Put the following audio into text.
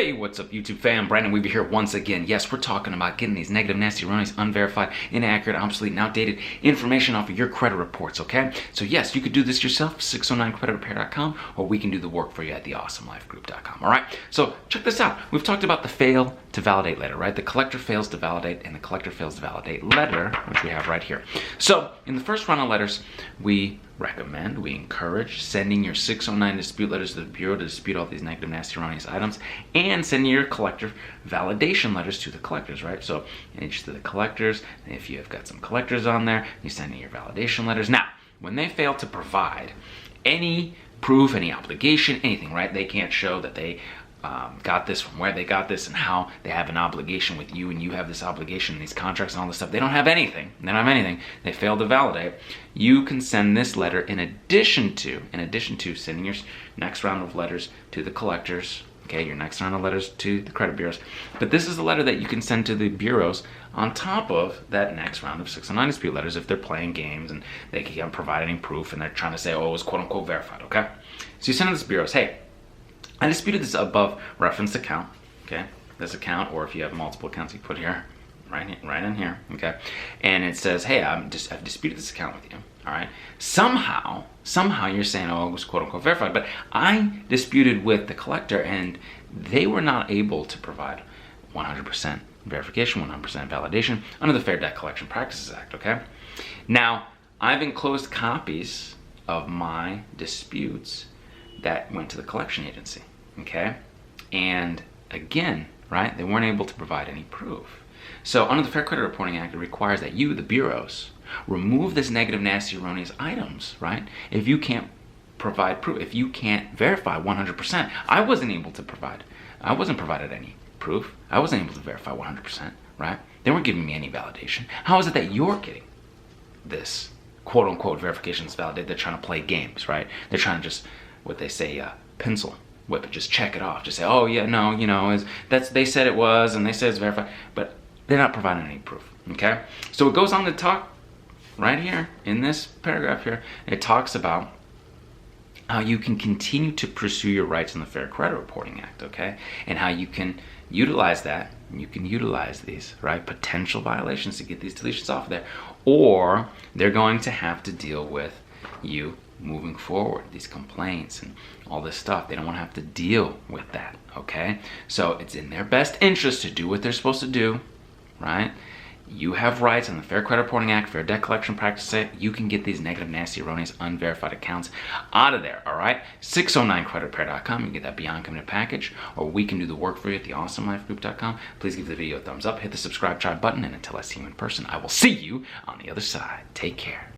Hey, what's up YouTube fam? Brandon Weaver here once again. Yes, we're talking about getting these negative, nasty, erroneous, unverified, inaccurate, obsolete, and outdated information off of your credit reports, okay? So yes, you could do this yourself, 609creditrepair.com, or we can do the work for you at theawesomelifegroup.com, all right? So check this out. We've talked about the fail to validate letter, right? The collector fails to validate and the collector fails to validate letter, which we have right here. So in the first round of letters, we encourage sending your 609 dispute letters to the Bureau to dispute all these negative, nasty, erroneous items, and sending your collector validation letters to the collectors, right? So each to the collectors, and if you have got some collectors on there, you send in your validation letters. Now, when they fail to provide any proof, any obligation, anything, right? They can't show that they got this from where they got this and how they have an obligation with you and you have this obligation and these contracts and all this stuff. They don't have anything. They don't have anything. They failed to validate. You can send this letter in addition to sending your next round of letters to the collectors, okay, your next round of letters to the credit bureaus. But this is the letter that you can send to the bureaus on top of that next round of 609 dispute letters if they're playing games and they can't provide any proof and they're trying to say, oh, it was quote unquote verified, okay? So you send to the bureaus, hey, I disputed this above referenced account, okay? This account, or if you have multiple accounts, you put here, right in here, okay? And it says, hey, I've disputed this account with you, all right? Somehow you're saying, oh, it was quote unquote verified, but I disputed with the collector and they were not able to provide 100% verification, 100% validation under the Fair Debt Collection Practices Act, okay? Now, I've enclosed copies of my disputes that went to the collection agency, okay? And again, right, they weren't able to provide any proof. So under the Fair Credit Reporting Act, it requires that you, the bureaus, remove this negative, nasty, erroneous items, right? If you can't provide proof, if you can't verify 100%, I wasn't provided any proof. I wasn't able to verify 100%, right? They weren't giving me any validation. How is it that you're getting this quote unquote verification that's validated? They're trying to play games, right? They're trying to just, what they say, pencil whip it, just check it off, just say, oh yeah, no, you know, they said it was, and they said it's verified, but they're not providing any proof, okay? So it goes on to talk right here in this paragraph here, it talks about how you can continue to pursue your rights in the Fair Credit Reporting Act, okay? And how you can utilize that, and you can utilize these, right, potential violations to get these deletions off of there, or they're going to have to deal with you moving forward, these complaints and all this stuff. They don't want to have to deal with that, okay? So it's in their best interest to do what they're supposed to do, right? You have rights in the Fair Credit Reporting Act, Fair Debt Collection Practices Act. You can get these negative, nasty, erroneous, unverified accounts out of there, all right? 609creditrepair.com, you can get that Beyond Committed package, or we can do the work for you at theawesomelifegroup.com. Please give the video a thumbs up, hit the subscribe, try button, and until I see you in person, I will see you on the other side. Take care.